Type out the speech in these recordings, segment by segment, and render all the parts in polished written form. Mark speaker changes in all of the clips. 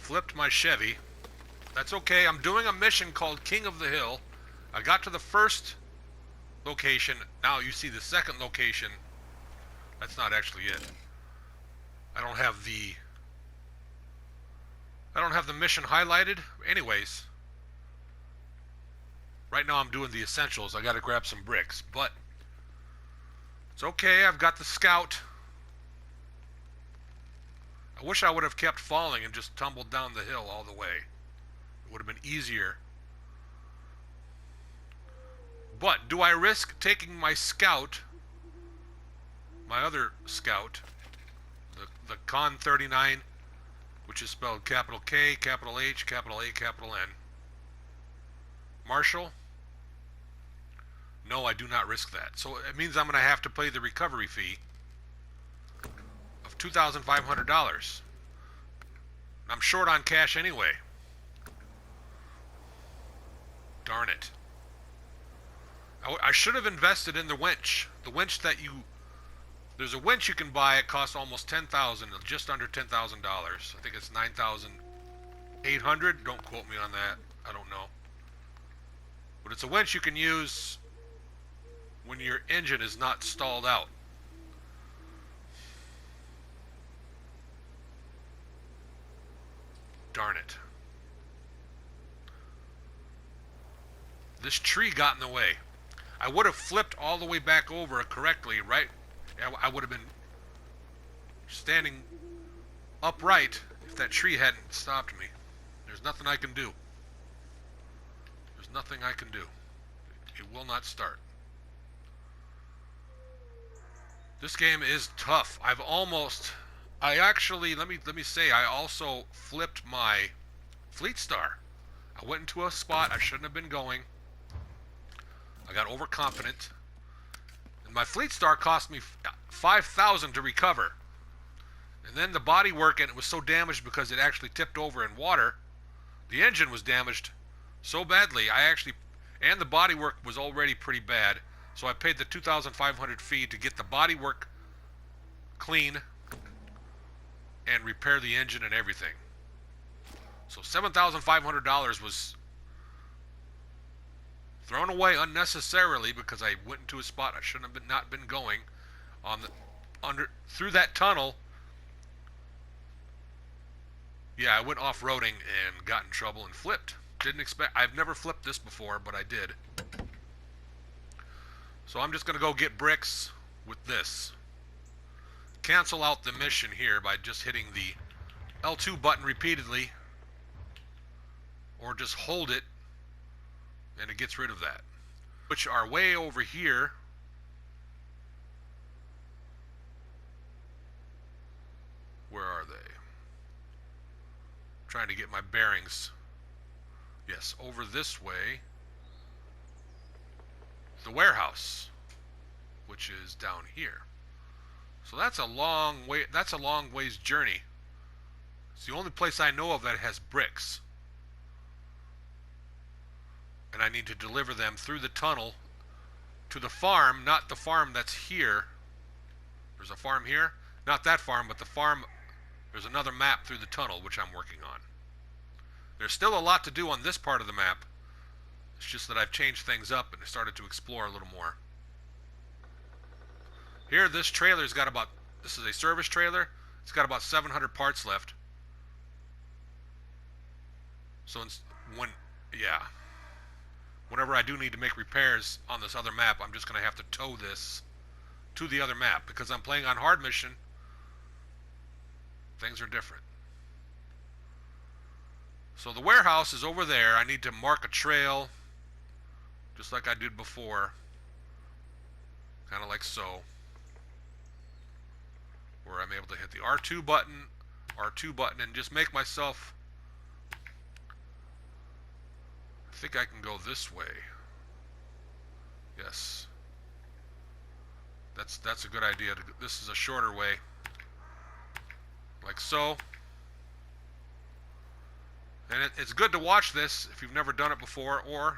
Speaker 1: flipped my Chevy. That's okay. I'm doing a mission called King of the Hill. I got to the first location. Now you see the second location. That's not actually it. I don't have the mission highlighted. Anyways, right now I'm doing the essentials. I got to grab some bricks, but it's okay. I've got the scout. I wish I would have kept falling and just tumbled down the hill all the way. It would have been easier. But do I risk taking my scout, my other scout, the Con 39, which is spelled capital K, capital H, capital A, capital N. Marshall? No, I do not risk that. So it means I'm going to have to pay the recovery fee of $2,500. I'm short on cash anyway. Darn it. I should have invested in the winch. The winch that there's a winch you can buy. It costs almost $10,000, just under $10,000. I think it's $9,800. Don't quote me on that. I don't know. But it's a winch you can use when your engine is not stalled out. Darn it. This tree got in the way. I would have flipped all the way back over correctly, right? I would have been standing upright if that tree hadn't stopped me. There's nothing I can do. There's nothing I can do. It will not start. This game is tough. I actually, let me say, I also flipped my Fleet Star. I went into a spot I shouldn't have been going. I got overconfident. And my Fleet Star cost me $5,000 to recover. And then the bodywork, and it was so damaged because it actually tipped over in water. The engine was damaged so badly, and the bodywork was already pretty bad. So I paid the $2,500 fee to get the bodywork clean and repair the engine and everything. So $7,500 was thrown away unnecessarily because I went into a spot I shouldn't have not been going through that tunnel. Yeah, I went off-roading and got in trouble and flipped. I've never flipped this before, but I did. So I'm just going to go get bricks with this. Cancel out the mission here by just hitting the L2 button repeatedly, or just hold it and it gets rid of that. Which are way over here. Where are they? I'm trying to get my bearings. Yes, over this way. The warehouse, which is down here. So that's a long way. That's a long ways journey. It's the only place I know of that has bricks. And I need to deliver them through the tunnel to the farm, not the farm that's here. There's a farm here. Not that farm, but the farm. There's another map through the tunnel, which I'm working on. There's still a lot to do on this part of the map. It's just that I've changed things up and started to explore a little more. Here, this trailer's got about, this is a service trailer. It's got about 700 parts left. So whenever I do need to make repairs on this other map, I'm just going to have to tow this to the other map. Because I'm playing on hard mission, things are different. So the warehouse is over there. I need to mark a trail, just like I did before. Kind of like so. Where I'm able to hit the R2 button, and just make myself... I think I can go this way. Yes. That's a good idea. This is a shorter way. Like so. And it's good to watch this if you've never done it before, or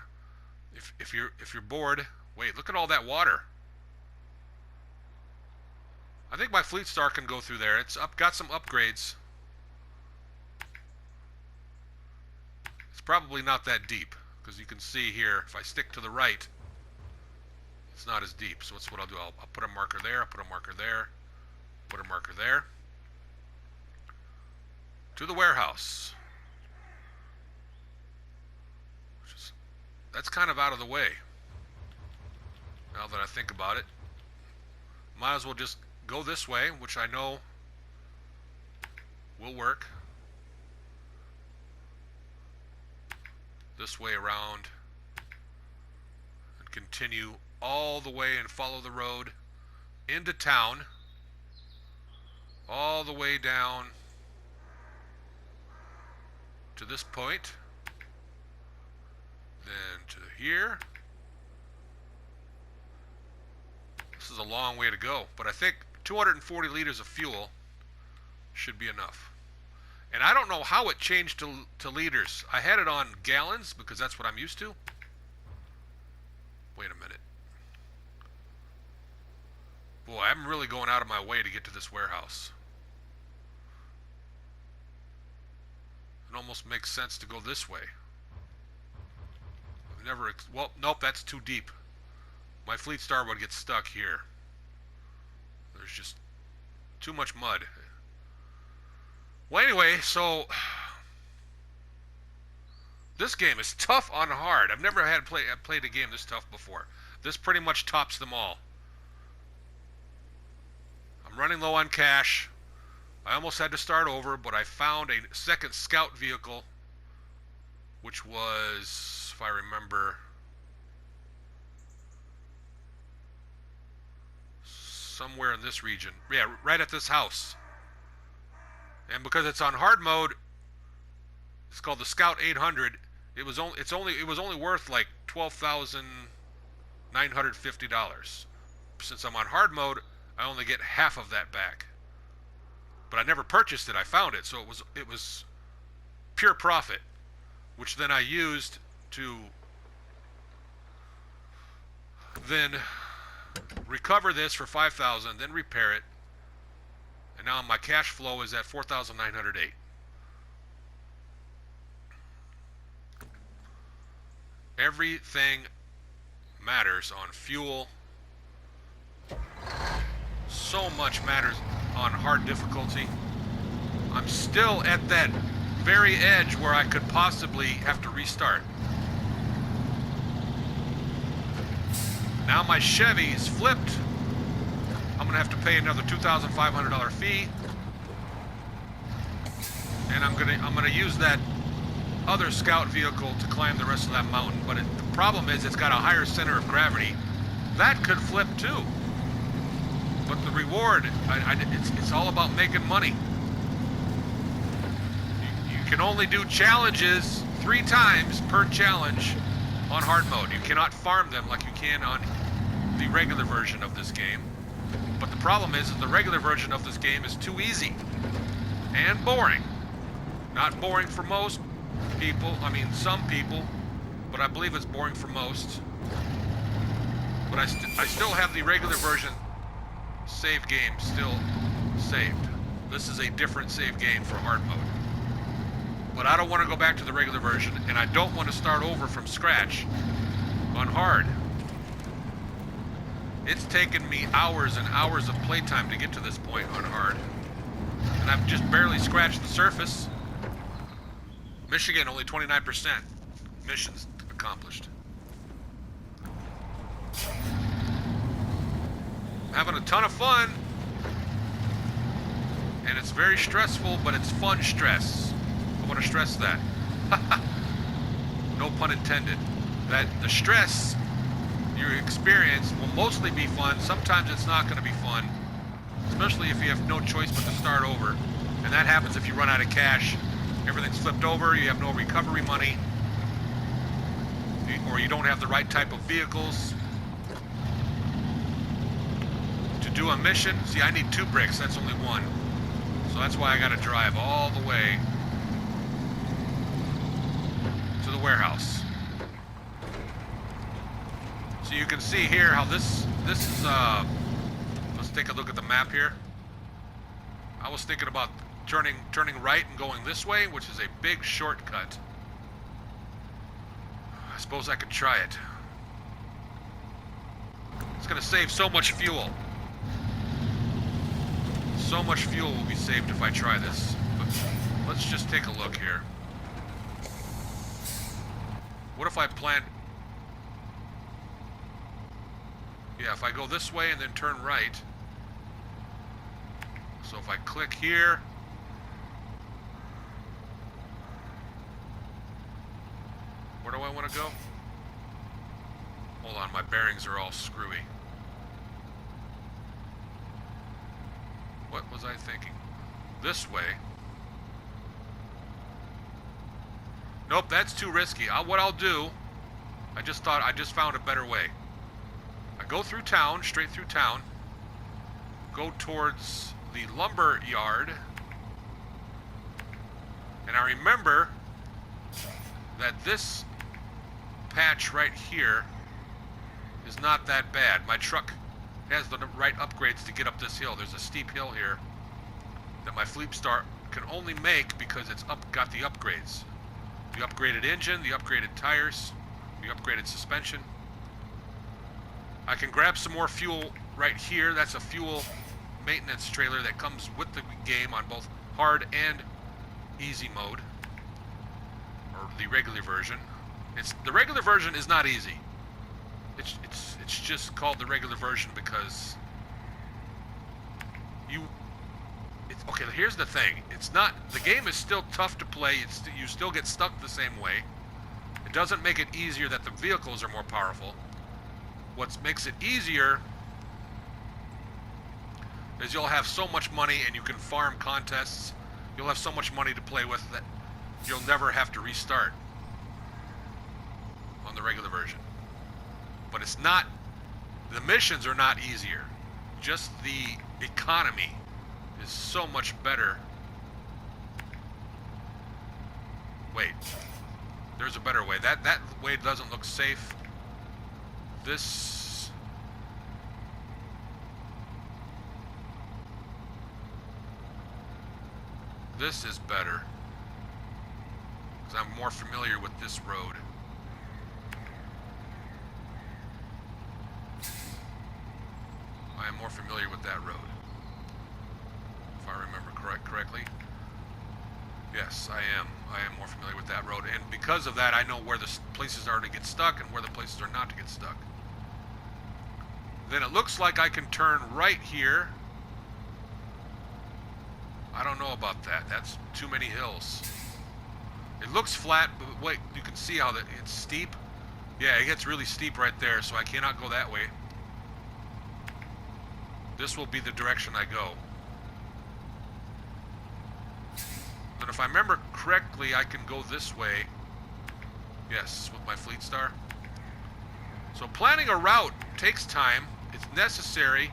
Speaker 1: if you're bored. Wait, look at all that water. I think my Fleet Star can go through there. It's got some upgrades. It's probably not that deep, because you can see here, if I stick to the right, it's not as deep. So that's what I'll do. I'll put a marker there, I'll put a marker there, put a marker there. To the warehouse. That's kind of out of the way, now that I think about it. Might as well just go this way, which I know will work. This way around and continue all the way and follow the road into town, all the way down to this point, then to here. This is a long way to go, but I think 240 liters of fuel should be enough. And I don't know how it changed to liters. I had it on gallons because that's what I'm used to. Wait a minute. Boy, I'm really going out of my way to get to this warehouse. It almost makes sense to go this way. I've never, well, nope, that's too deep. My Fleet Star would get stuck here. There's just too much mud. Well, anyway, so this game is tough on hard. I've never played a game this tough before. This pretty much tops them all. I'm running low on cash. I almost had to start over, but I found a second scout vehicle, which was, if I remember, somewhere in this region. Yeah, right at this house. And because it's on hard mode, it's called the Scout 800. It was only worth like $12,950. Since I'm on hard mode, I only get half of that back. But I never purchased it. I found it, so it was pure profit, which then I used to then recover this for $5,000, then repair it. And now my cash flow is at $4,908. Everything matters on fuel. So much matters on hard difficulty. I'm still at that very edge where I could possibly have to restart. Now my Chevy's flipped. I'm gonna have to pay another $2,500 fee, and I'm gonna use that other scout vehicle to climb the rest of that mountain. But the problem is it's got a higher center of gravity. That could flip too. But the reward, it's all about making money. You can only do challenges 3 times per challenge on hard mode. You cannot farm them like you can on the regular version of this game. But the problem is that the regular version of this game is too easy and boring. Not boring for most people, I mean some people, but I believe it's boring for most. But I still have the regular version save game still saved. This is a different save game for hard mode. But I don't want to go back to the regular version, and I don't want to start over from scratch on hard. It's taken me hours and hours of playtime to get to this point on hard. And I've just barely scratched the surface. Michigan, only 29% missions accomplished. Having a ton of fun. And it's very stressful, but it's fun stress. I want to stress that. No pun intended. That the stress you experience will mostly be fun. Sometimes it's not going to be fun, especially if you have no choice but to start over. And that happens if you run out of cash. Everything's flipped over, you have no recovery money, or you don't have the right type of vehicles to do a mission. See, I need 2 bricks, that's only 1. So that's why I got to drive all the way to the warehouse. So you can see here how this is, let's take a look at the map here. I was thinking about turning right and going this way, which is a big shortcut. suppose I could try it. It's gonna save so much fuel. So much fuel will be saved if I try this. But let's just take a look here. What if I plan... Yeah, if I go this way and then turn right. So if I click here... Where do I want to go? Hold on, my bearings are all screwy. What was I thinking? This way. Nope, that's too risky. What I'll do, I just found a better way. I go through town, straight through town, go towards the lumber yard, and I remember that this patch right here is not that bad. My truck has the right upgrades to get up this hill. There's a steep hill here that my Fleetstar can only make because it's got the upgrades. The upgraded engine, the upgraded tires, the upgraded suspension. I can grab some more fuel right here. That's a fuel maintenance trailer that comes with the game on both hard and easy mode, or the regular version. The regular version is not easy. It's just called the regular version because okay, here's the thing. The game is still tough to play. You still get stuck the same way. It doesn't make it easier that the vehicles are more powerful. What makes it easier is you'll have so much money and you can farm contests. You'll have so much money to play with that you'll never have to restart on the regular version. But the missions are not easier. Just the economy is so much better. Wait, there's a better way. That way doesn't look safe. This is better because I'm more familiar with this road. I am more familiar with that road, if I remember correctly. Yes, I am more familiar with that road, and because of that, I know where the places are to get stuck and where the places are not to get stuck. Then it looks like I can turn right here. I don't know about that. That's too many hills. It looks flat, but wait, you can see how it's steep. Yeah, it gets really steep right there, so I cannot go that way. This will be the direction I go. And if I remember correctly, I can go this way. Yes, with my Fleetstar. So planning a route takes time. It's necessary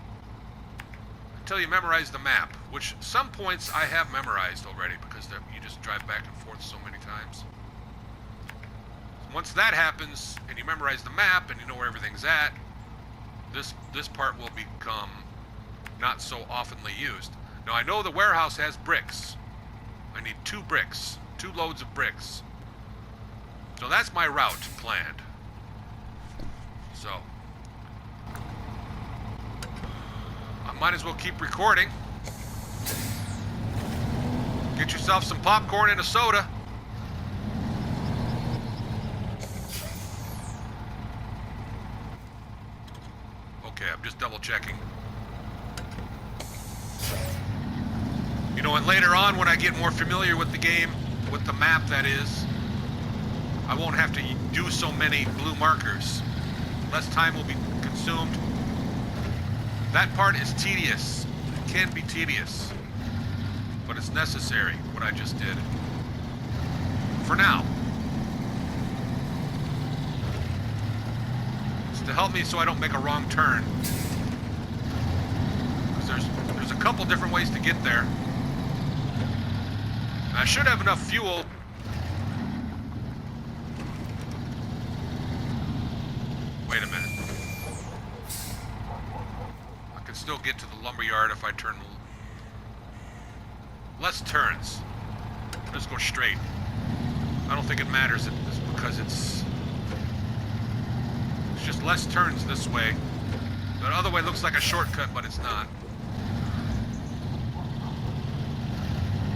Speaker 1: until you memorize the map, which some points I have memorized already because you just drive back and forth so many times. Once that happens and you memorize the map and you know where everything's at, this part will become not so oftenly used. Now I know the warehouse has bricks. I need 2 bricks, 2 loads of bricks. So that's my route planned. So I might as well keep recording. Get yourself some popcorn and a soda. Okay, I'm just double checking. You know, and later on when I get more familiar with the game, with the map that is, I won't have to do so many blue markers. Less time will be consumed. That part is tedious. It can be tedious. But it's necessary, what I just did. For now. It's to help me so I don't make a wrong turn. Because there's a couple different ways to get there. I should have enough fuel. Wait a minute. I can still get to the lumberyard if I turn less turns. Just go straight. I don't think it matters because it's just less turns this way. The other way looks like a shortcut, but it's not.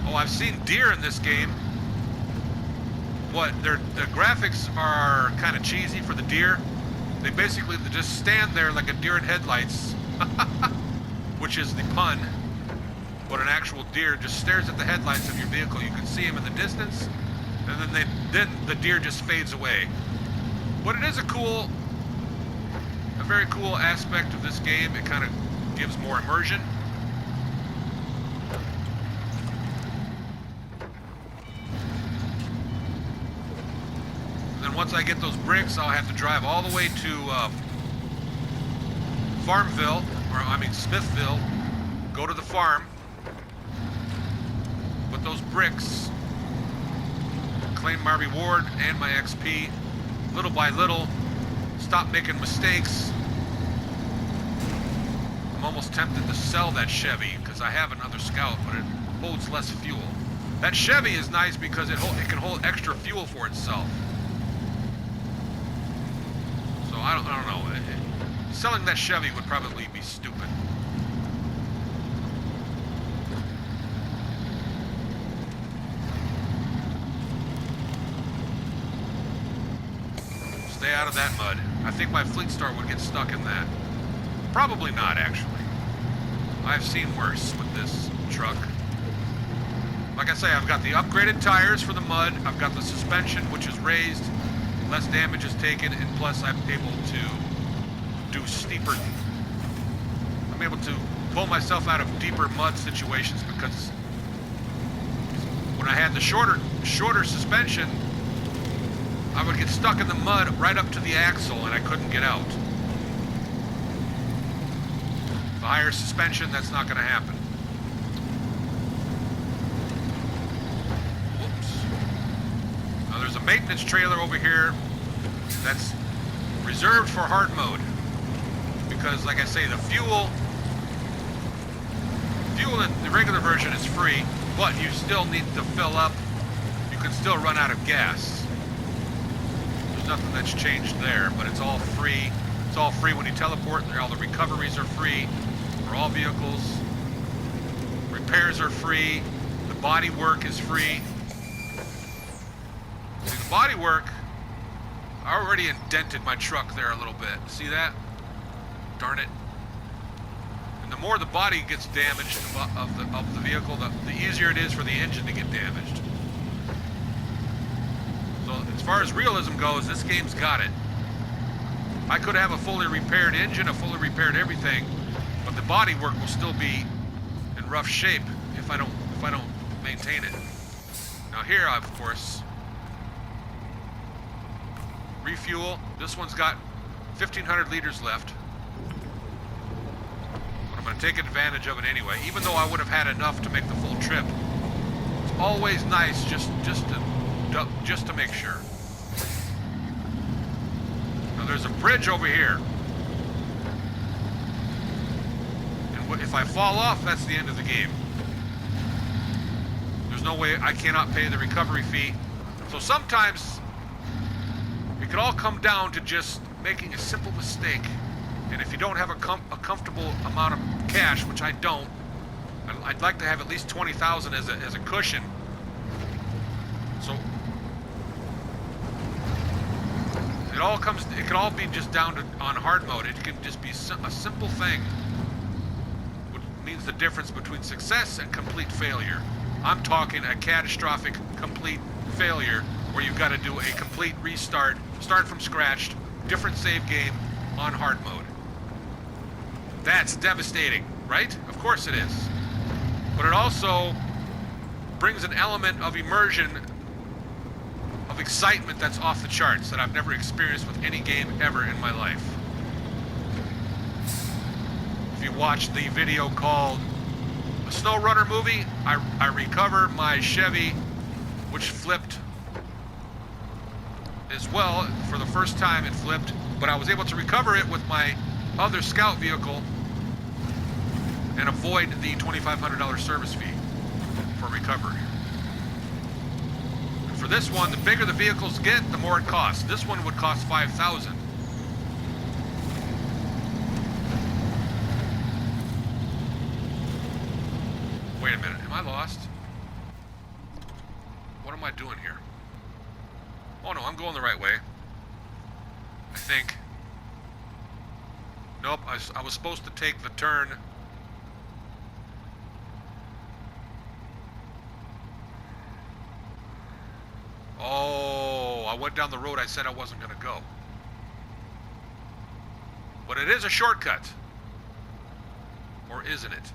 Speaker 1: Oh, I've seen deer in this game. The graphics are kind of cheesy for the deer. They basically just stand there like a deer in headlights, which is the pun. But an actual deer just stares at the headlights of your vehicle. You can see him in the distance, and then the deer just fades away. But it is a very cool aspect of this game. It kind of gives more immersion. Then once I get those bricks, I'll have to drive all the way to Smithville, go to the farm, put those bricks, claim my reward and my XP, little by little, stop making mistakes. I'm almost tempted to sell that Chevy because I have another Scout, but it holds less fuel. That Chevy is nice because it can hold extra fuel for itself. So I don't know. Selling that Chevy would probably be stupid. Stay out of that mud. I think my Fleet Star would get stuck in that. Probably not, actually. I've seen worse with this truck. Like I say, I've got the upgraded tires for the mud. I've got the suspension, which is raised. Less damage is taken, and plus I'm able to do steeper. I'm able to pull myself out of deeper mud situations because when I had the shorter suspension, I would get stuck in the mud right up to the axle and I couldn't get out. The higher suspension, that's not going to happen. Whoops. Now there's a maintenance trailer over here that's reserved for hard mode. Because, like I say, the fuel in the regular version is free, but you still need to fill up. You can still run out of gas. There's nothing that's changed there, but it's all free. It's all free when you teleport. All the recoveries are free for all vehicles. Repairs are free. The body work is free. See, the body work, I already indented my truck there a little bit. See that? Darn it. And the more the body gets damaged of the vehicle, the easier it is for the engine to get damaged. So as far as realism goes, this game's got it. I could have a fully repaired engine, a fully repaired everything, but the body work will still be in rough shape if I don't maintain it. Now here, of course, refuel. This one's got 1,500 liters left. But I'm going to take advantage of it anyway, even though I would have had enough to make the full trip. It's always nice just to make sure. Now there's a bridge over here. And if I fall off, that's the end of the game. There's no way, I cannot pay the recovery fee. So sometimes it can all come down to just making a simple mistake. And if you don't have a comfortable amount of cash, which I don't, I'd like to have at least 20,000 as a cushion. So it can all be just down to on hard mode. It can just be a simple thing, which means the difference between success and complete failure. I'm talking a catastrophic complete failure where you've got to do a complete restart, start from scratch, different save game on hard mode. That's devastating, right? Of course it is. But it also brings an element of immersion, of excitement that's off the charts that I've never experienced with any game ever in my life. If you watch the video called The Snow Runner Movie, I recover my Chevy, which flipped as well. For the first time it flipped, but I was able to recover it with my other Scout vehicle and avoid the $2,500 service fee for recovery. And for this one, the bigger the vehicles get, the more it costs. This one would cost $5,000. Am I lost? What am I doing here? Oh no, I'm going the right way. I think. Nope, I was supposed to take the turn. Oh, I went down the road I said I wasn't going to go. But it is a shortcut. Or isn't it?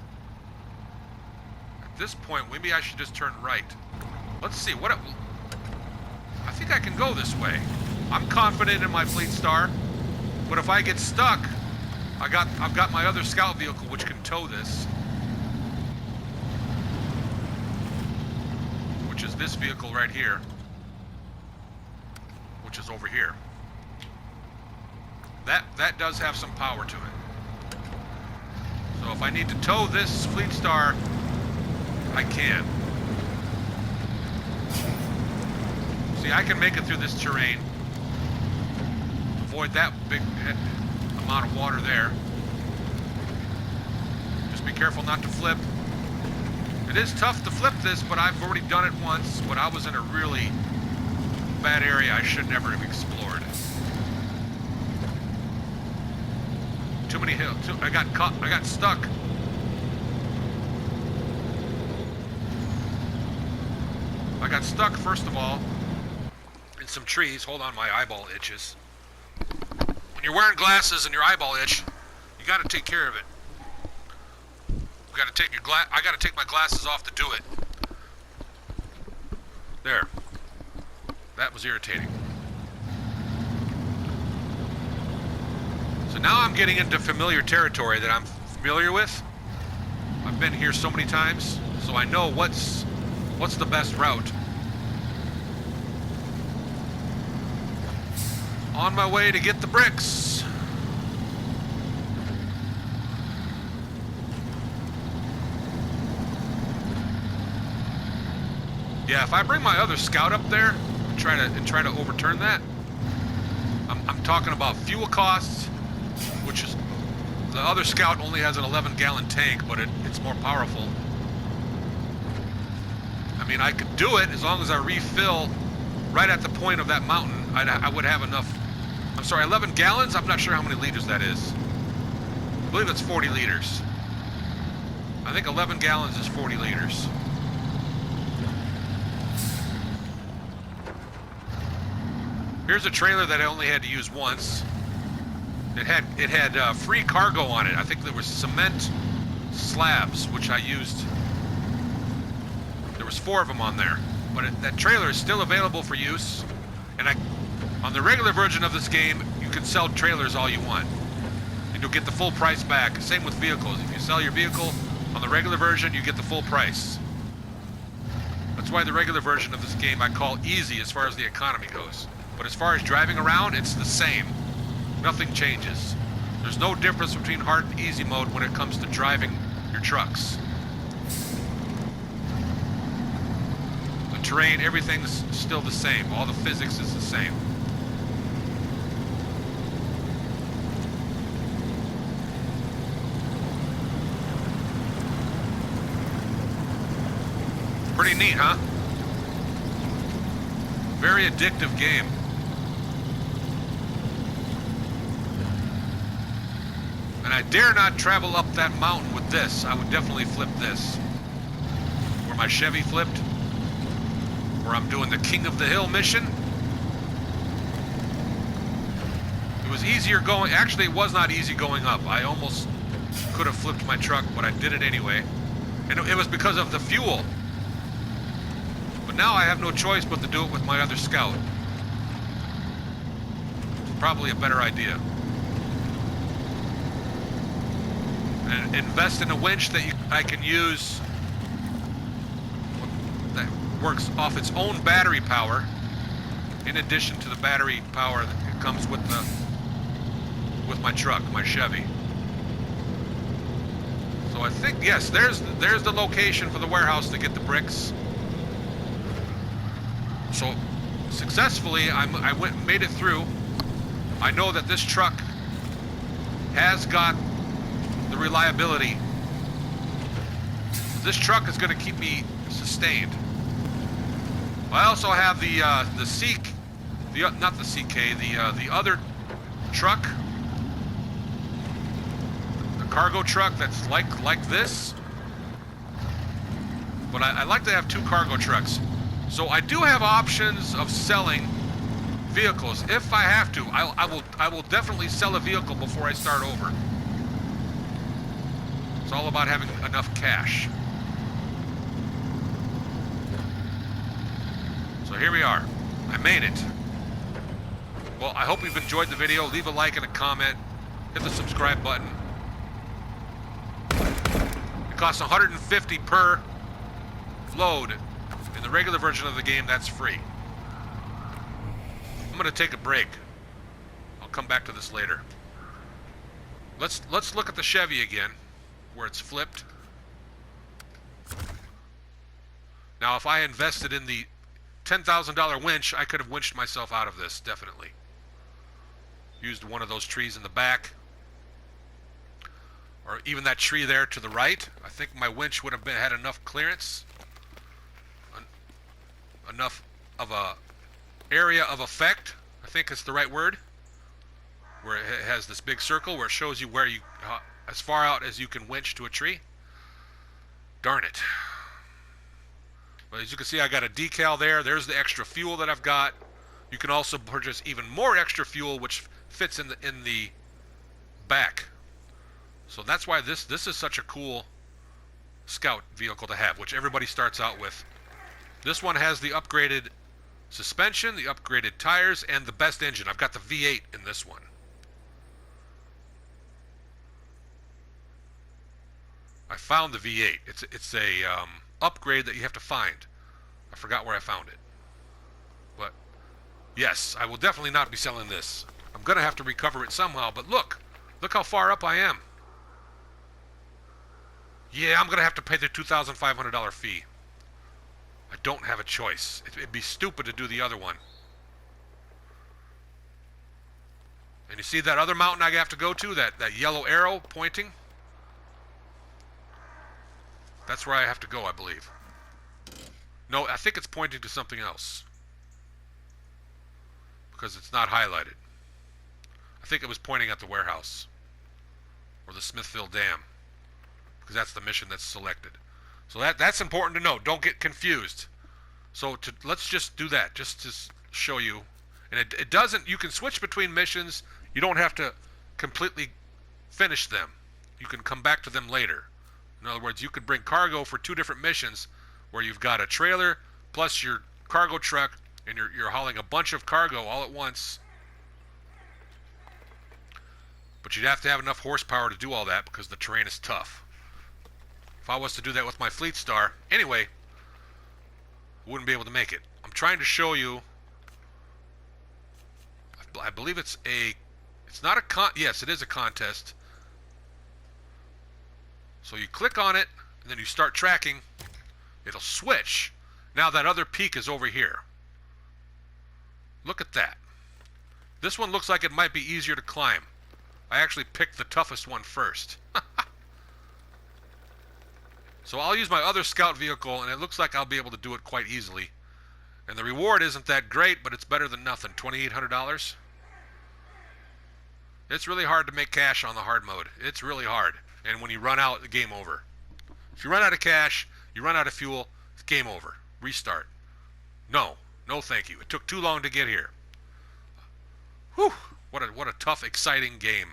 Speaker 1: At this point, maybe I should just turn right. Let's see, I think I can go this way. I'm confident in my Fleet Star, but if I get stuck, I've got my other scout vehicle which can tow this. Which is this vehicle right here. Which is over here. That does have some power to it. So if I need to tow this Fleet Star, I can. See, I can make it through this terrain. Avoid that big amount of water there. Just be careful not to flip. It is tough to flip this, but I've already done it once when I was in a really bad area I should never have explored. Too many hills. I got caught. I got stuck. I got stuck, first of all, in some trees. Hold on, my eyeball itches. When you're wearing glasses and your eyeball itch, you got to take care of it. I got to take my glasses off to do it. There. That was irritating. So now I'm getting into familiar territory that I'm familiar with. I've been here so many times, so I know what's the best route. On my way to get the bricks. Yeah, if I bring my other scout up there and try to overturn that, I'm talking about fuel costs, which is the other scout only has an 11-gallon tank, but it's more powerful. I mean, I could do it as long as I refill right at the point of that mountain. I would have enough. I'm sorry, 11 gallons? I'm not sure how many liters that is. I believe it's 40 liters. I think 11 gallons is 40 liters. Here's a trailer that I only had to use once. It had free cargo on it. I think there was cement slabs, which I used. There was 4 of them on there. But that trailer is still available for use. And on the regular version of this game, you can sell trailers all you want. And you'll get the full price back. Same with vehicles. If you sell your vehicle on the regular version, you get the full price. That's why the regular version of this game I call easy as far as the economy goes. But as far as driving around, it's the same. Nothing changes. There's no difference between hard and easy mode when it comes to driving your trucks. The terrain, everything's still the same. All the physics is the same. Pretty neat, huh? Very addictive game. And I dare not travel up that mountain with this. I would definitely flip this. Where my Chevy flipped. Where I'm doing the King of the Hill mission. It was easier going. Actually, it was not easy going up. I almost could have flipped my truck, but I did it anyway. And it was because of the fuel. But now I have no choice but to do it with my other Scout. It's probably a better idea. And invest in a winch that I can use that works off its own battery power, in addition to the battery power that comes with my truck, my Chevy. So I think, yes, there's the location for the warehouse to get the bricks. So successfully, I went and made it through. I know that this truck has got the reliability. this truck is going to keep me sustained. I also have the not the CK, the other truck, the cargo truck that's like this. But I like to have two cargo trucks. So I do have options of selling vehicles if I have to. I will definitely sell a vehicle before I start over. It's all about having enough cash. So here we are. I made it. Well, I hope you've enjoyed the video. Leave a like and a comment. Hit the subscribe button. It costs $150 per load. In the regular version of the game, that's free. I'm going to take a break. I'll come back to this later. Let's look at the Chevy again, where it's flipped. Now, if I invested in the $10,000 winch, I could have winched myself out of this, definitely. Used one of those trees in the back. Or even that tree there to the right. I think my winch would have had enough clearance. Enough of a area of effect, I think it's the right word. Where it has this big circle where it shows you where you, as far out as you can winch to a tree. Darn it. But as you can see, I got a decal there. There's the extra fuel that I've got. You can also purchase even more extra fuel, which fits in the back. So that's why this is such a cool scout vehicle to have, which everybody starts out with. This one has the upgraded suspension, the upgraded tires, and the best engine. I've got the V8 in this one. I found the V8. It's a upgrade that you have to find. I forgot where I found it. But yes, I will definitely not be selling this. I'm going to have to recover it somehow, but look how far up I am. Yeah, I'm going to have to pay the $2,500 fee. I don't have a choice. It'd be stupid to do the other one. And you see that other mountain I have to go to, that yellow arrow pointing? That's where I have to go, I believe. No, I think it's pointing to something else. Because it's not highlighted. I think it was pointing at the warehouse. Or the Smithville Dam. Because that's the mission that's selected. So that's important to know. Don't get confused. So let's just do that, just to show you. And it doesn't, you can switch between missions. You don't have to completely finish them. You can come back to them later. In other words, you could bring cargo for 2 different missions where you've got a trailer plus your cargo truck and you're hauling a bunch of cargo all at once. But you'd have to have enough horsepower to do all that because the terrain is tough. If I was to do that with my Fleet Star, anyway, I wouldn't be able to make it. I'm trying to show you, I believe it's not a yes, it is a contest. So you click on it, and then you start tracking, it'll switch. Now that other peak is over here. Look at that. This one looks like it might be easier to climb. I actually picked the toughest one first. So I'll use my other scout vehicle, and it looks like I'll be able to do it quite easily. And the reward isn't that great, but it's better than nothing. $2,800. It's really hard to make cash on the hard mode. It's really hard. And when you run out, the game over. If you run out of cash, you run out of fuel, it's game over. Restart. No thank you. It took too long to get here. Whew, what a tough, exciting game.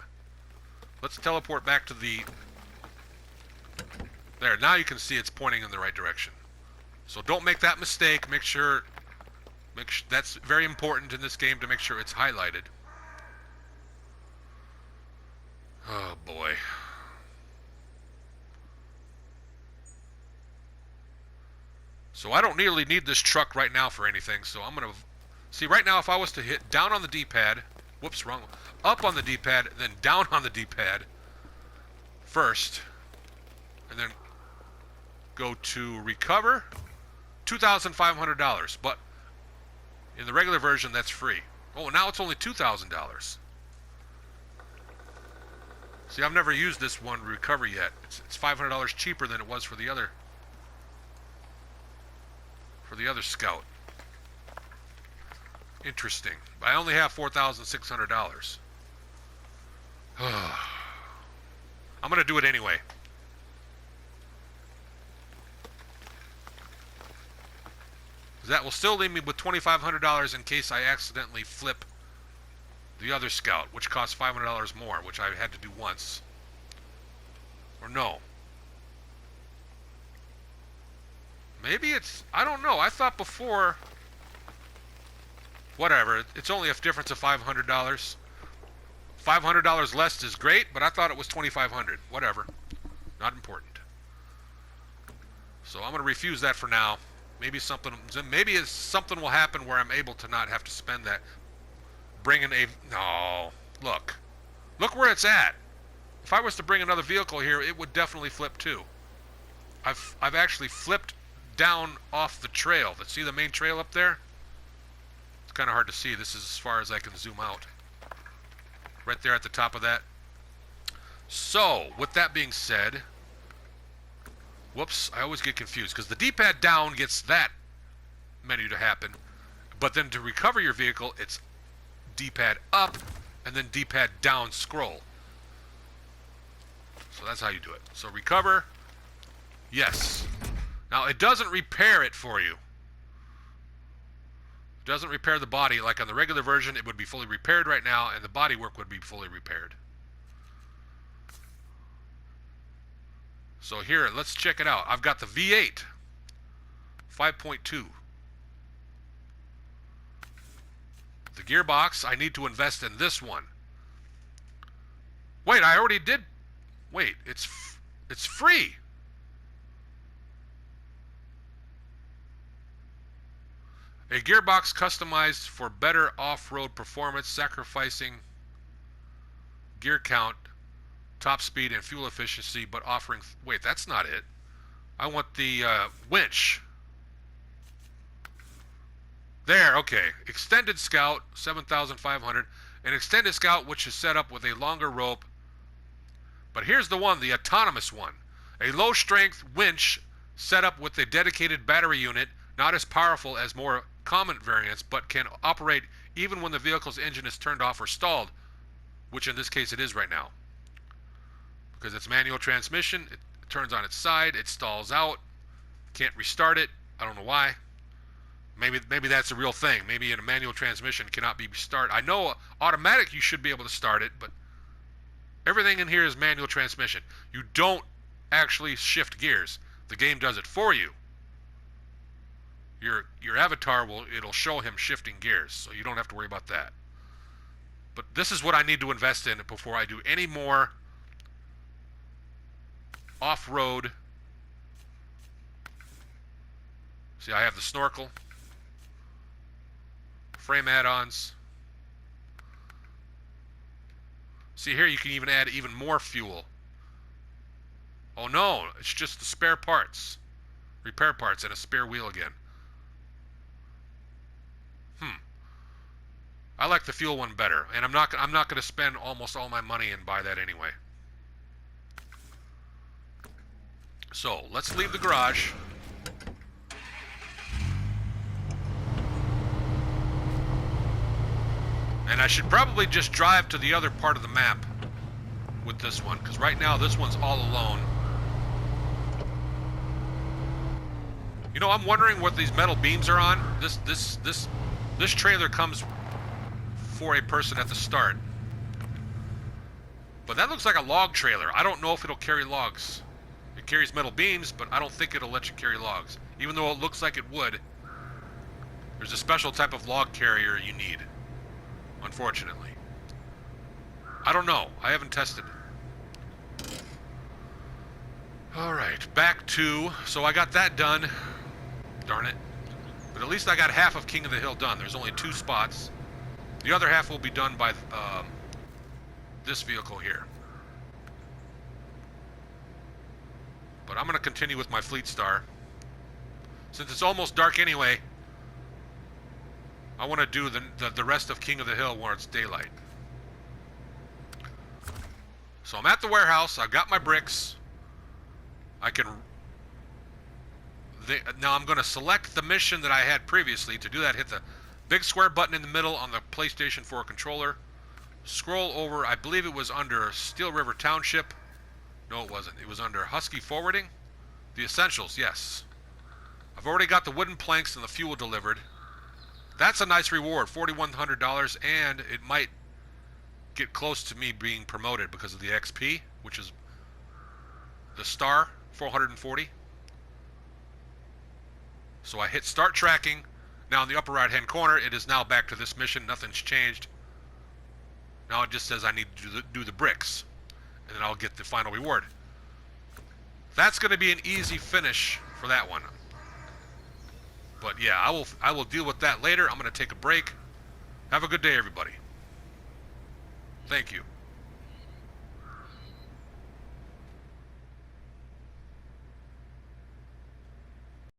Speaker 1: Let's teleport back to the... There, now you can see it's pointing in the right direction. So don't make that mistake. Make sure that's very important in this game, to make sure it's highlighted. Oh boy. So I don't really need this truck right now for anything, so I'm going to... See, right now if I was to hit down on the D-pad... Whoops, wrong one. Up on the D-pad, then down on the D-pad first, and then go to recover, $2,500, but in the regular version that's free. Oh, now it's only $2,000. See, I've never used this one recover yet. It's $500 cheaper than it was for the other for the other scout. Interesting. But I only have $4,600. I'm going to do it anyway. That will still leave me with $2,500 in case I accidentally flip the other scout, which costs $500 more, which I had to do once. Or no. Maybe it's... I don't know. I thought before... Whatever. It's only a difference of $500. $500 less is great, but I thought it was $2,500. Whatever. Not important. So I'm going to refuse that for now. Maybe something will happen where I'm able to not have to spend that. Bring in a... No. Look. Look where it's at. If I was to bring another vehicle here, it would definitely flip too. I've actually flipped down off the trail. See the main trail up there? It's kind of hard to see. This is as far as I can zoom out. Right there at the top of that. So, with that being said... Whoops, I always get confused, because the D-pad down gets that menu to happen, but then to recover your vehicle, it's D-pad up, and then D-pad down scroll. So that's how you do it. So recover, yes. Now, it doesn't repair it for you. It doesn't repair the body. Like on the regular version, it would be fully repaired right now, and the bodywork would be fully repaired. So here, let's check it out. I've got the V8, 5.2. The gearbox, I need to invest in this one. Wait, I already did. Wait, it's free. A gearbox customized for better off-road performance, sacrificing gear count, top speed, and fuel efficiency, but offering... Wait, that's not it. I want the winch. There, okay. Extended Scout, 7,500. An Extended Scout, which is set up with a longer rope. But here's the one, the autonomous one. A low-strength winch set up with a dedicated battery unit, not as powerful as more common variants, but can operate even when the vehicle's engine is turned off or stalled, which in this case it is right now. Because it's manual transmission, it turns on its side, it stalls out, can't restart it. I don't know why. Maybe that's a real thing. Maybe in a manual transmission cannot be restarted. I know automatic you should be able to start it, but everything in here is manual transmission. You don't actually shift gears. The game does it for you. Your avatar it'll show him shifting gears, so you don't have to worry about that. But this is what I need to invest in before I do any more off-road. See, I have the snorkel, frame add-ons. See here, you can even add even more fuel. Oh no, it's just the spare parts, repair parts, and a spare wheel again. I like the fuel one better, and I'm not going to spend almost all my money and buy that anyway. So, let's leave the garage. And I should probably just drive to the other part of the map with this one, because right now this one's all alone. You know, I'm wondering what these metal beams are on. This trailer comes for a person at the start. But that looks like a log trailer. I don't know if it'll carry logs. It carries metal beams, but I don't think it'll let you carry logs. Even though it looks like it would. There's a special type of log carrier you need, unfortunately. I don't know. I haven't tested it. Alright, back to... So I got that done. Darn it. But at least I got half of King of the Hill done. There's only 2 spots. The other half will be done by this vehicle here. But I'm going to continue with my Fleet Star. Since it's almost dark anyway, I want to do the rest of King of the Hill where it's daylight. So I'm at the warehouse. I've got my bricks. I can... Now I'm going to select the mission that I had previously. To do that, hit the big square button in the middle on the PlayStation 4 controller. Scroll over, I believe it was under Steel River Township. No, it wasn't. It was under Husky Forwarding. The Essentials, yes. I've already got the wooden planks and the fuel delivered. That's a nice reward, $4,100, and it might get close to me being promoted because of the XP, which is the star, 440. So I hit start tracking. Now in the upper right hand corner, it is now back to this mission. Nothing's changed. Now it just says I need to do the bricks, and then I'll get the final reward. That's going to be an easy finish for that one. But yeah, I will deal with that later. I'm going to take a break. Have a good day, everybody. Thank you.